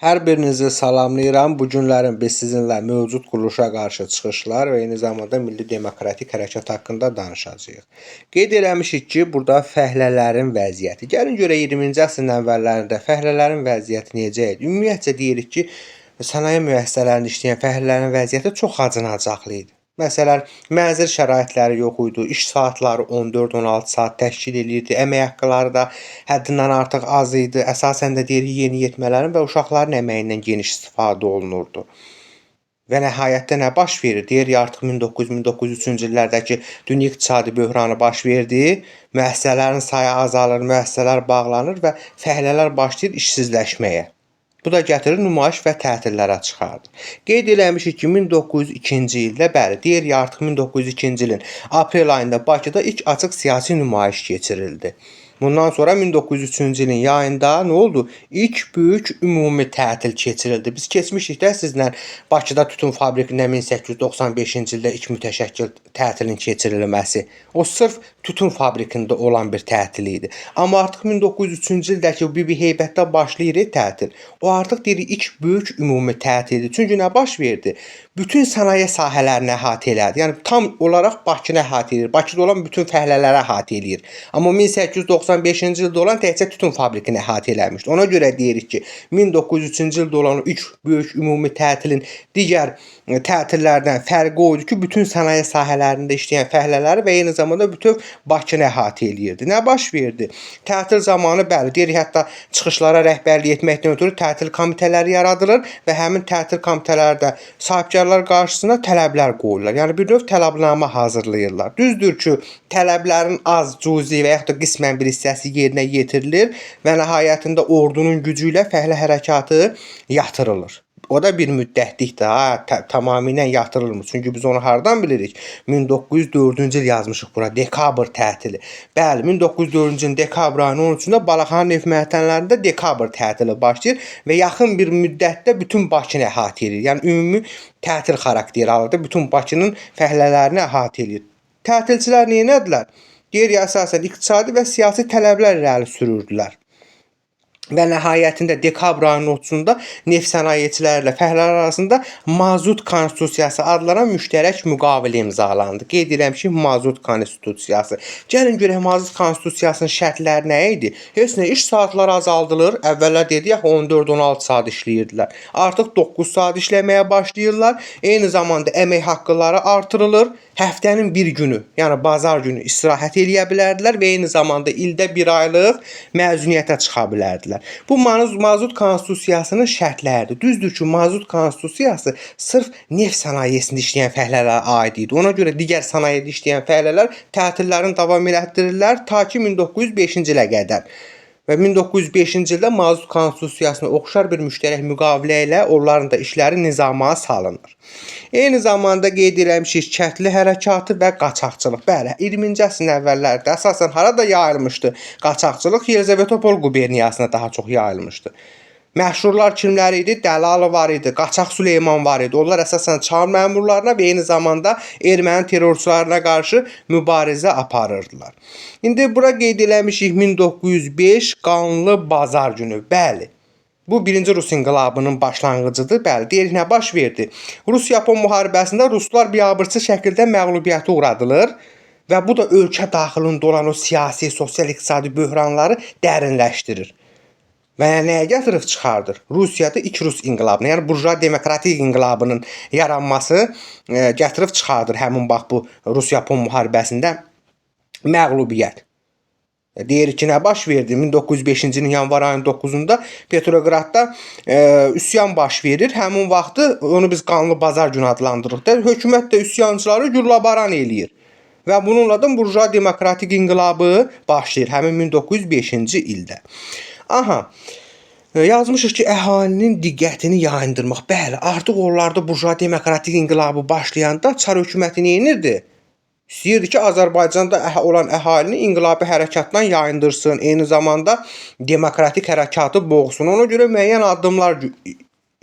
Hər birinizi salamlayıram. Bu günlərin biz sizinlə mövcud quruluşa qarşı çıxışlar və eyni zamanda Milli Demokratik Hərəkat haqqında danışacağıq. Qeyd eləmişik ki, burada fəhlələrin vəziyyəti. Gəlin görək 20-ci əsrin əvvəllərində fəhlələrin vəziyyəti necə idi? Ümumiyyətcə deyirik ki, sənaye müəssisələrində işləyən fəhlələrin vəziyyəti çox acınacaqlı idi. Məsələn, mənzil şəraitləri yox idi, iş saatları 14-16 saat təşkil edirdi, əmək haqqıları da həddindən artıq az idi. Əsasən də deyirik yeniyetmələrin və uşaqların əməyindən geniş istifadə olunurdu. Və nəhayətdə nə baş verir? Deyirik artıq 1900-1903-cü illərdəki dünya iqtisadi böhranı baş verdi, müəssisələrin sayı azalır, müəssisələr bağlanır və fəhlələr başlayır işsizləşməyə. Bu da gətirir nümayiş və tətillərə çıxardır. Qeyd eləmişik ki, 1902-ci ildə, bəli, deyirik artıq 1902-ci ilin aprel ayında Bakıda ilk açıq siyasi nümayiş keçirildi. Bundan sonra 1903-cü ilin yayında nə oldu? İlk böyük ümumi tətil keçirildi. Biz keçmişdik də sizlə Bakıda tütün fabrikində 1895-ci ildə ilk mütəşəkkil tətilin keçirilməsi. O sırf tütün fabrikində olan bir tətil idi. Amma artıq 1903-cü ildəki Bibi Heybətdə başlayır tətil. O artıq deyirik ilk böyük ümumi tətildir. Çünki nə baş verdi? Bütün sənaye sahələrini əhatə elədi. Yəni tam olaraq Bakını əhatə edir. Bakıda olan bütün fəhlələri əhatə eləyir. Amma 1895-ci ildə olan təkcə tütün fabrikini əhatə eləmişdi. Ona görə deyirik ki, 1903-cü ildə olan ilk böyük ümumi tətilin digər tətillərdən fərqi oydu ki, bütün sənaye sahələrində işləyən fəhlələri və eyni zamanda bütün Bakını əhatə eləyirdi. Nə baş verdi? Tətil zamanı bəli, deyirik hətta çıxışlara rəhbərlik etməkdən ötürü tətil komitələri yaradılır və həmin tətil komitələrdə sahibkarlar qarşısına tələblər qoyurlar. Yəni bir növ tələbnamə hazırlayırlar. Düzdür ki, tələblərin az, cüzi və yaxud da qismən bir hissəsi yerinə yetirilir və nəhayətində ordunun gücü ilə fəhlə hərəkatı yatırılır. O da bir müddətlik də tamamilə yatırılmır. Çünki biz onu hardan bilirik? 1904-cü il yazmışıq bura, dekabr tətili. Bəli, 1904-cü ilin dekabr ayının 13-də Balaxanı neft məətənlərində dekabr tətili başlayır və yaxın bir müddətdə bütün Bakını əhatə edir. Yəni ümumi tətil xarakteri alır da bütün Bakının fəhlələrini əhatə edir. Tətilçilər nə etdilər? Deyirik əsasən iqtisadi və siyasi tələblər irəli sürürdülər. Və nəhayətində dekabr ayının 30-da neft sənayeçiləri ilə fəhlələr arasında Mazut Konstitusiyası adlanan müştərək müqavilə imzalandı. Qeyd edirəm ki, Mazut Konstitusiyası. Gəlin görək Mazut Konstitusiyasının şərtləri nə idi? Heç nə, iş saatları azaldılır. Əvvəllər dedik 14-16 saat işləyirdilər. Artıq 9 saat işləməyə başlayırlar. Eyni zamanda əmək haqqıları artırılır. Həftənin bir günü, yəni bazar günü istirahət eləyə bilərdilər və eyni zamanda ildə bir aylıq məzuniyyətə çıxa bilərdilər. Bu Mazut Konstitusiyasının şərtləridir. Düzdür ki, Mazut Konstitusiyası sırf neft sənayesində işləyən fəhlələrə aid idi. Ona görə digər sənayede işləyən fəhlələr tətillərini davam elətdirirlər ta ki 1905-ci ilə qədər. Və 1905-ci ildə Mazut Konstitusiyasına oxşar bir müştərək müqavilə ilə onların da işləri nizama salınır. Eyni zamanda qeyd eləmişik kəndli hərəkatı və qaçaqçılıq. Bəli, 20-ci əsrin əvvəllərdə əsasən harada yayılmışdı? Qaçaqçılıq Yelizavetpol quberniyasına daha çox yayılmışdı. Məşhurlar kimlər idi? Dəlalov var idi, Qaçaq Süleyman var idi. Onlar əsasən çar məmurlarına və eyni zamanda erməni terrorçularına qarşı mübarizə aparırdılar. İndi bura qeyd eləmişik 1905 qanlı bazar günü. Bəli. Bu birinci Rus inqilabının başlanğıcıdır. Bəli, deyirik nə baş verdi? Rus-Yapon müharibəsində Ruslar biabırçı şəkildə məğlubiyyətə uğradılır və bu da ölkə daxilində olan o siyasi, sosial-iqtisadi böhranları dərinləşdirir. Və nəyə gətirib çıxardır? Rusiyada ilk Rus inqilabını, yəni burjua demokratik inqilabının yaranması gətirib çıxardır həmin bax bu Rus-Yapon müharibəsində məğlubiyyət. Deyirik ki, nə baş verdi? 1905-ci ilin yanvar ayının 9-da Petrogradda üsyan baş verir. Həmin vaxtı onu biz qanlı bazar günü adlandırırıq da. Hökumət də üsyançıları güllabaran eləyir. Və bununla da burjua demokratik inqilabı başlayır həmin 1905-ci ildə. Aha, yazmışıq ki, əhalinin diqqətini yayındırmaq. Bəli, artıq onlarda burjua demokratik inqilabı başlayanda Çar hökuməti nə edirdi? İstəyirdi ki, Azərbaycanda olan əhalini inqilabi hərəkatdan yayındırsın, eyni zamanda demokratik hərəkatı boğsun. Ona görə müəyyən addımlar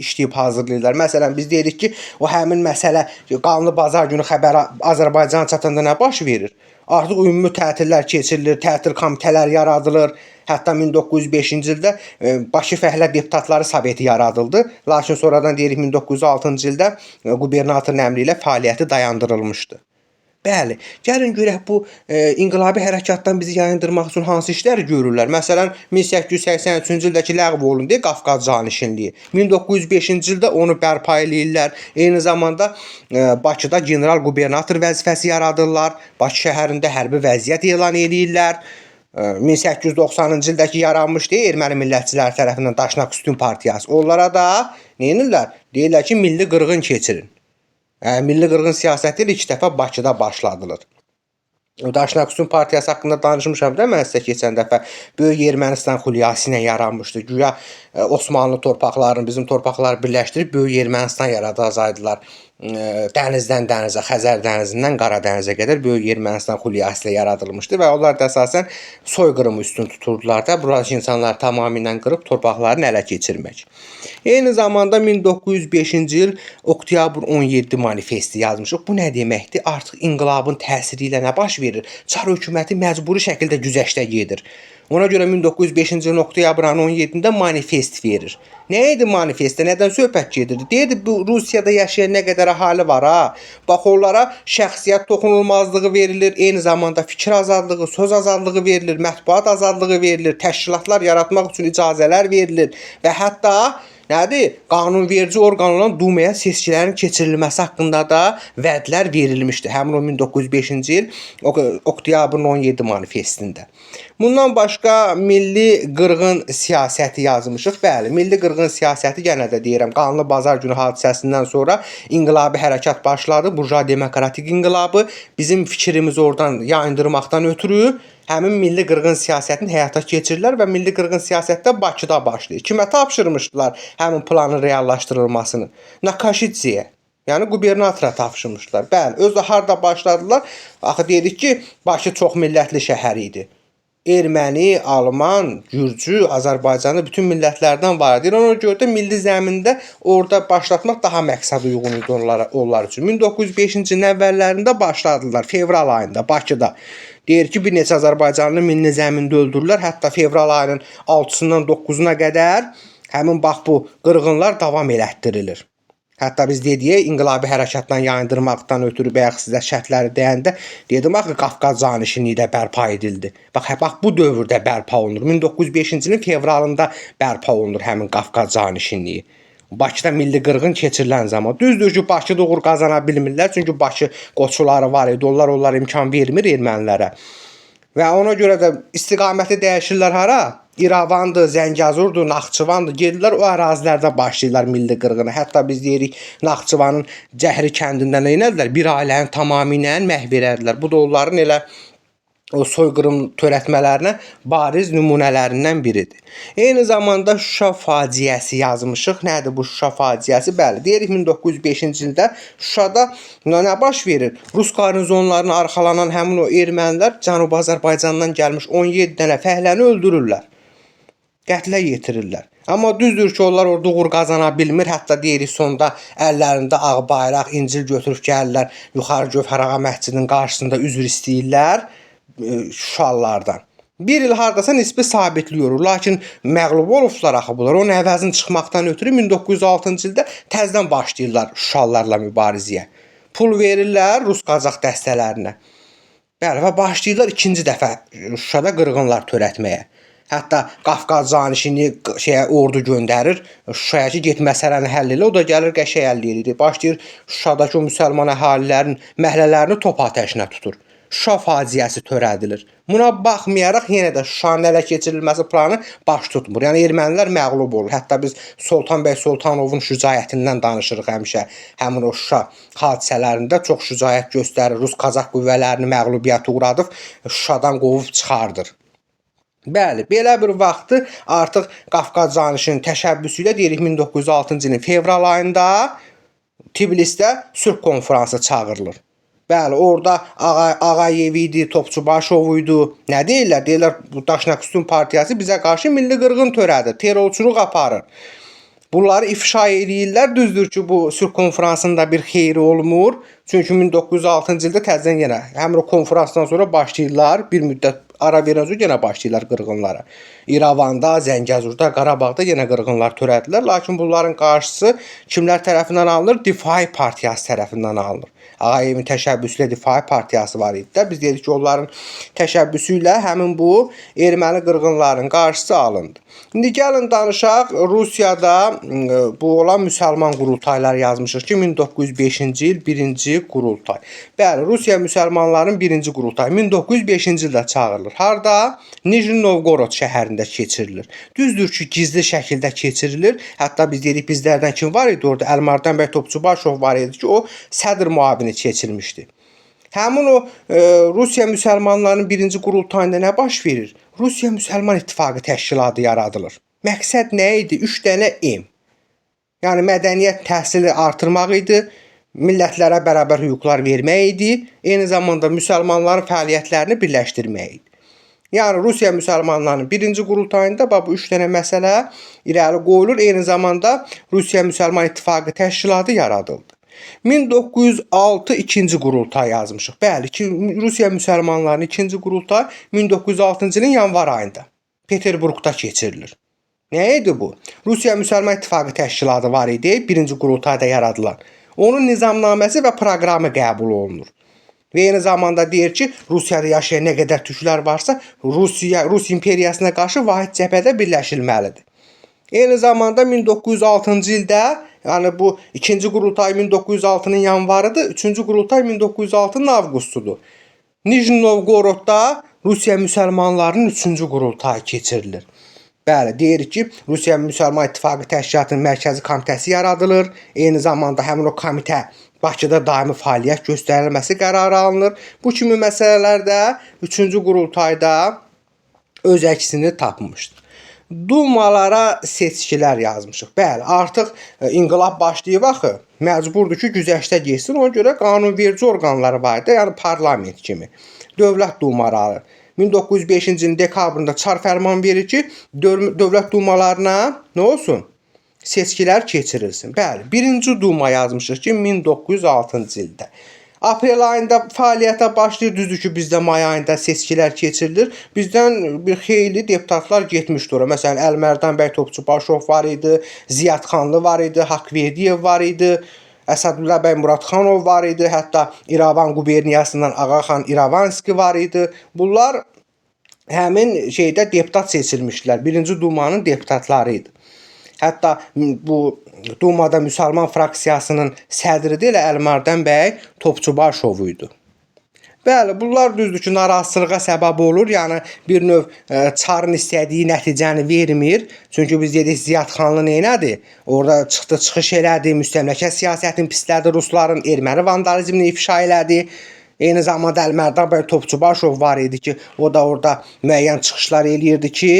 işləyib hazırlayırlar. Məsələn, biz deyirik ki, o həmin məsələ qanlı bazar günü xəbər Azərbaycana çatanda nə baş verir? Artıq ümumi tətillər keçirilir, tətil komitələr yaradılır, Hətta 1905-ci ildə Bakı Fəhlə Deputatları Soveti yaradıldı. Lakin sonradan deyirik 1906-cı ildə qubernatorun əmri ilə fəaliyyəti dayandırılmışdı. Bəli, gəlin görək bu inqilabi hərəkatdan bizi yayındırmaq üçün hansı işlər görürlər. Məsələn, 1883-cü ildəki ləğv olundu Qafqaz canişinliyi. 1905-ci ildə onu bərpa eləyirlər. Eyni zamanda Bakıda general qubernator vəzifəsi yaradırlar. Bakı şəhərində hərbi vəziyyət elan eləyirlər. 1890-cı ildəki yaranmışdı erməni millətçiləri tərəfindən Daşnak Sütun Partiyası. Onlara da nə edirlər? Deyirlər ki, milli qırğın keçirin. Milli qırğın siyasəti ilk dəfə Bakıda başladılır. Daşnak Sütun Partiyası haqqında danışmışam da mən sizə keçən dəfə. Böyük Ermənistan xulyası ilə yaranmışdı. Güya Osmanlı torpaqlarını, bizim torpaqları birləşdirib Böyük Ermənistan yaradacaqdılar. Dənizdən dənizə, Xəzər dənizindən Qara dənizə qədər Böyük Ermənistan xulyası ilə yaradılmışdı və onlar da əsasən soyqırımı üstün tuturdular da, buradakı insanlar tamamilə qırıb torpaqlarını ələ keçirmək. Eyni zamanda 1905-ci il Oktyabr 17 manifesti yazmışıq. Bu nə deməkdir? Artıq inqilabın təsiri ilə nə baş verir? Çar hökuməti məcburi şəkildə güzəştə gedir. Ona görə 1905-ci ilin oktyabrın 17-də manifest verir. Nə idi manifestdə? Nədən söhbət gedirdi? Deyirdi, bu Rusiyada yaşayan nə qədər əhali var ha? Bax, onlara şəxsiyyət toxunulmazlığı verilir, eyni zamanda fikir azadlığı, söz azadlığı verilir, mətbuat azadlığı verilir, təşkilatlar yaratmaq üçün icazələr verilir və hətta nədir? Qanunverici orqan olan Dumaya seçkilərin keçirilməsi haqqında da vədlər verilmişdi. Həmin o 1905-ci il oktyabrın 17 manifestində. Bundan başqa milli qırğın siyasəti yazmışıq. Bəli, milli qırğın siyasəti yenə də deyirəm, qanlı bazar günü hadisəsindən sonra inqilabi hərəkat başladı. Burja demokratik inqilabı bizim fikrimizi oradan yayındırmaqdan ötürü həmin milli qırğın siyasətini həyata keçirirlər və milli qırğın siyasətdə Bakıda başlayır. Kimə tapşırmışdılar həmin planın reallaşdırılmasını? Nakashitziyə, yəni qubernatora tapşırmışdılar. Bəli, özü harda başladılar? Axı dedik ki, Bakı çox millətli şəhər idi. Erməni, Alman, Gürcü, Azərbaycanlı bütün millətlərdən var idi. Ona görə də milli zəmində orada başlatmaq daha məqsəd uyğun idi onlar üçün. 1905-ci ilin əvvəllərində başladılar, fevral ayında Bakıda. Deyir ki, bir neçə Azərbaycanlı milli zəmində öldürürlər. Hətta fevral ayının 6-sından 9-una qədər həmin bax bu qırğınlar davam elətdirilir. Hətta biz dedik, inqilabi hərəkatdan yayındırmaqdan ötürü bayaq sizə şərtləri deyəndə dedim, axı Qafqaz canişinliyi də bərpa edildi. Bax, bu dövrdə bərpa olunur. 1905-ci ilin fevralında bərpa olunur həmin Qafqaz canişinliyi. Bakıda milli qırğın keçirilən zaman. Düzdür ki, Bakıda uğur qazana bilmirlər. Çünki Bakı qoçuları var idi. Onlar imkan vermir ermənilərə. Və ona görə də istiqaməti dəyişirlər hara? İrəvandır, Zəngəzurdur, Naxçıvandır. Gedirlər o ərazilərdə başlayırlar milli qırğına. Hətta biz deyirik Naxçıvanın Cəhri kəndində nə edilər? Bir ailənin tamamilə məhv edildilər. Bu da onların elə o soyqırım törətmələrinə bariz nümunələrindən biridir. Eyni zamanda Şuşa faciəsi yazmışıq. Nədir bu Şuşa faciəsi? Bəli, deyirik 1905-ci ildə Şuşada nə baş verir? Rus qarnizonlarına arxalanan həmin o ermənilər Cənubi Azərbaycandan gəlmiş 17 dənə fəhləni öldürürlər. Qətlə yetirirlər. Amma düzdür ki, onlar orada uğur qazana bilmir. Hətta deyirik sonda əllərində ağ bayraq, İncil götürüb gəlirlər. Yuxarı Gövhər ağa məscidinin qarşısında üzr istəyirlər Şuşalılardan. Bir il hardasa nisbi sabitliyir. Lakin məğlub olublar axı bunlar. Onun əvəzini çıxmaqdan ötürü 1906-cı ildə təzdən başlayırlar Şuşalılarla mübarizəyə. Pul verirlər Rus Qazax dəstələrinə. Bəli, və başlayırlar ikinci dəfə Şuşada qırğınlar törətməyə. Hətta Qafqaz canişinliyi ordu göndərir Şuşaya ki, get məsələni həll elə. O da gəlir qəşəng həll edir. Başlayır Şuşadakı o müsəlman əhalilərin məhlələrini top atəşinə tutur. Şuşa faciəsi törədilir. Buna baxmayaraq yenə də Şuşanın ələ keçirilməsi planı baş tutmur. Yəni ermənilər məğlub olur. Hətta biz Sultan bəy Sultanovun şücaətindən danışırıq həmişə. Həmin o Şuşa hadisələrində çox şücaət göstərir. Rus Qazax qüvvələrini məğlubiyyətə uğradıb Şuşadan qovub çıxardır. Bəli, belə bir vaxtı artıq Qafqaz canişinin təşəbbüsü ilə deyirik 1906-cı ilin fevral ayında Tbilisdə sülh konfransı çağırılır. Bəli, orada Ağayev idi, Topçubaşov idi. Nə deyirlər? Deyirlər, bu Daşnak Sütun Partiyası bizə qarşı milli qırğın törədir, terrorçuluq aparır. Bunları ifşa edirlər. Düzdür ki, bu sülh konfransında bir xeyri olmur. Çünki 1906-cı ildə təzədən yenə həmin o konfransdan sonra başlayırlar bir müddət Ara verən sonra yenə başlayırlar qırğınlara. İrəvanda, Zəngəzurda, Qarabağda yenə qırğınlar törədilər. Lakin bunların qarşısı kimlər tərəfindən alınır? Difai partiyası tərəfindən alınır. Ağayevin təşəbbüsü ilə Difai partiyası var idi də. Biz dedik ki, onların təşəbbüsü ilə həmin bu erməni qırğınların qarşısı alındı. İndi gəlin danışaq Rusiyada bu olan müsəlman qurultayları yazmışıq ki, 1905-ci il 1-ci qurultay. Bəli, Rusiya müsəlmanların 1-ci qurultayı 1905-ci ildə çağırılır. Harda? Nijni Novgorod şəhərində keçirilir. Düzdür ki, gizli şəkildə keçirilir. Hətta biz dedik bizlərdən kim var idi orada? Əlmardan bəy Topçubaşov var idi ki, o sədr müavini keçirmişdi. Həmin o Rusiya müsəlmanlarının 1-ci qurultayında nə baş verir? Rusiya Müsəlman İttifaqı təşkilatı yaradılır. Məqsəd nə idi? 3 dənə M. Yəni mədəniyyət təhsili artırmaq idi, millətlərə bərabər hüquqlar vermək idi, eyni zamanda müsəlmanların fəaliyyətlərini birləşdirmək idi. Yəni Rusiya müsəlmanlarının 1-ci qurultayında bu 3 dənə məsələ irəli qoyulur, eyni zamanda Rusiya Müsəlman İttifaqı təşkilatı yaradıldı. 1906 ikinci qurultay yazmışıq. Bəli ki, Rusiya müsəlmanlarının ikinci qurultay 1906-cı ilin yanvar ayında Peterburqda keçirilir. Nə idi bu? Rusiya Müsəlman İttifaqı təşkilatı var idi, birinci qurultayda yaradılan. Onun nizamnaməsi və proqramı qəbul olunur. Və eyni zamanda deyir ki, Rusiyada yaşayan nə qədər türklər varsa, Rus imperiyasına qarşı vahid cəbhədə birləşilməlidir. Eyni zamanda 1906-cı ildə, yəni bu ikinci qurultay 1906-nın yanvarıdır, üçüncü qurultay 1906-nın avqustudur. Nijni Novgorodda Rusiya müsəlmanlarının üçüncü qurultayı keçirilir. Bəli, deyir ki, Rusiya Müsəlman İttifaqı Təşkilatının mərkəzi komitəsi yaradılır. Eyni zamanda həmin o komitə Bakıda daimi fəaliyyət göstərilməsi qərarı alınır. Bu kimi məsələlərdə üçüncü qurultayda öz əksini tapmışdır. Dumalara seçkilər yazmışıq. Bəli, artıq inqilab başlayıb axı. Məcburdur ki, güzəştə getsin. Ona görə qanunverici orqanları var idi, yəni parlament kimi. Dövlət dumaları. 1905-ci ilin dekabrında Çar fərman verir ki, dövlət dumalarına nə olsun? Seçkilər keçirilsin. Bəli, 1-ci duma yazmışıq ki, 1906-cı ildə. Aprel ayında fəaliyyətə başlayır. Düzdür ki, bizdə may ayında seçkilər keçirilir. Bizdən bir xeyli deputatlar getmişdir ora. Məsələn, Əlmərdan bəy Topçubaşov var idi, Ziyadxanlı var idi, Haqverdiyev var idi, Əsədullah bəy Muradxanov var idi, hətta İrəvan quberniyasından Ağaxan İrəvanski var idi. Bunlar həmin şeydə deputat seçilmişdilər. 1-ci dumanın deputatları idi. Hətta bu Dumada müsəlman fraksiyasının sədri də elə Əlmardan bəy Topçubaşov idi. Bəli, bunlar düzdür ki, narazılığa səbəb olur. Yəni bir növ Çarın istədiyi nəticəni vermir. Çünki biz dedik Ziyadxanlı neynədir? Orada çıxdı, çıxış elədi, müstəmləkə siyasətini pislədi, rusların erməni vandalizmini ifşa elədi. Eyni zamanda Əlmardan bəy Topçubaşov var idi ki, o da orada müəyyən çıxışlar eləyirdi ki,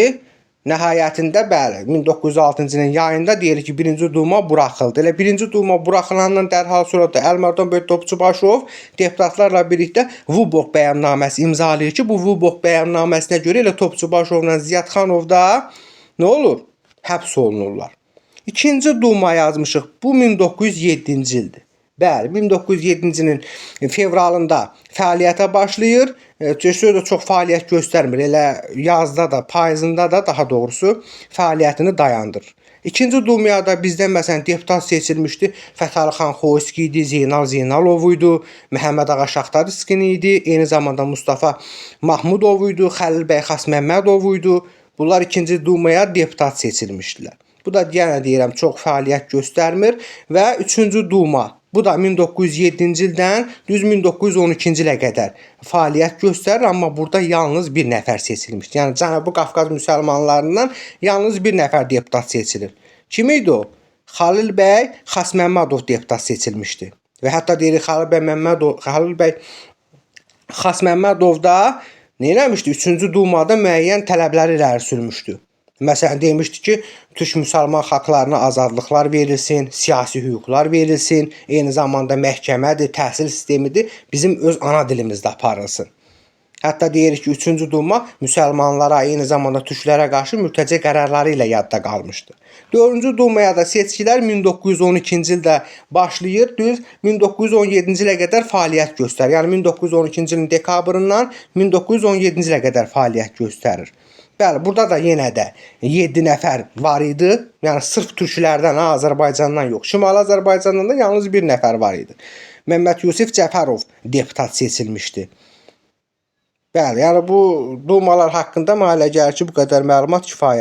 nəhayətində bəli 1906-cı ilin yayında deyir ki, 1-ci duma buraxıldı. Elə 1-ci duma buraxılandan dərhal sonra da Əlmardan bəy Topçubaşov deputatlarla birlikdə Vubok bəyannaməsi imzalayır ki, bu Vubok bəyannaməsinə görə elə Topçubaşovla Ziyadxanov da nə olur? Həbs olunurlar. İkinci duma yazmışıq. Bu 1907-ci ildir. Bəli, 1907-ci ilin fevralında fəaliyyətə başlayır. Söz çox fəaliyyət göstərmir. Elə yazda da, payızında da daha doğrusu fəaliyyətini dayandırır. İkinci dumada bizdən məsələn deputat seçilmişdi. Fətəli xan Xoyski idi, Zeynal Zeynalov idi, Məhəmməd ağa Şaxtariskin idi, eyni zamanda Mustafa Mahmudov idi, Xəlil bəy Xasməmmədov idi. Bunlar ikinci dumaya deputat seçilmişdilər. Bu da yenə deyirəm çox fəaliyyət göstərmir və üçüncü duma. Bu da 1907-ci ildən düz 1912-ci ilə qədər fəaliyyət göstərir, amma burada yalnız bir nəfər seçilmişdir. Yəni Cənubi Qafqaz müsəlmanlarından yalnız bir nəfər deputat seçilir. Kim idi o? Xəlil bəy Xasməmmədov deputat seçilmişdi. Və hətta deyirik Xəlil bəy Xasməmmədov da nə eləmişdi? 3-cü dumada müəyyən tələbləri irəli sürmüşdü. Məsələn, demişdi ki, türk müsəlman xalqlarına azadlıqlar verilsin, siyasi hüquqlar verilsin, eyni zamanda məhkəmədir, təhsil sistemidir, bizim öz ana dilimizdə aparılsın. Hətta deyirik ki, 3-cü Duma müsəlmanlara, eyni zamanda türklərə qarşı mürtəce qərarları ilə yadda qalmışdı. 4-cü Dumaya da seçkilər 1912-ci ildə başlayır, düz 1917-ci ilə qədər fəaliyyət göstərir. Yəni 1912-ci ilin dekabrından 1917-ci ilə qədər fəaliyyət göstərir. Bəli, burada da yenə də 7 nəfər var idi. Yəni sırf türklərdən, Azərbaycandan yox. Şimali Azərbaycandan da yalnız bir nəfər var idi. Məmməd Yusif Cəfərov deputat seçilmişdi. Bəli, yəni bu dumalar haqqında mənə elə gəlir ki, bu qədər məlumat kifayətdir.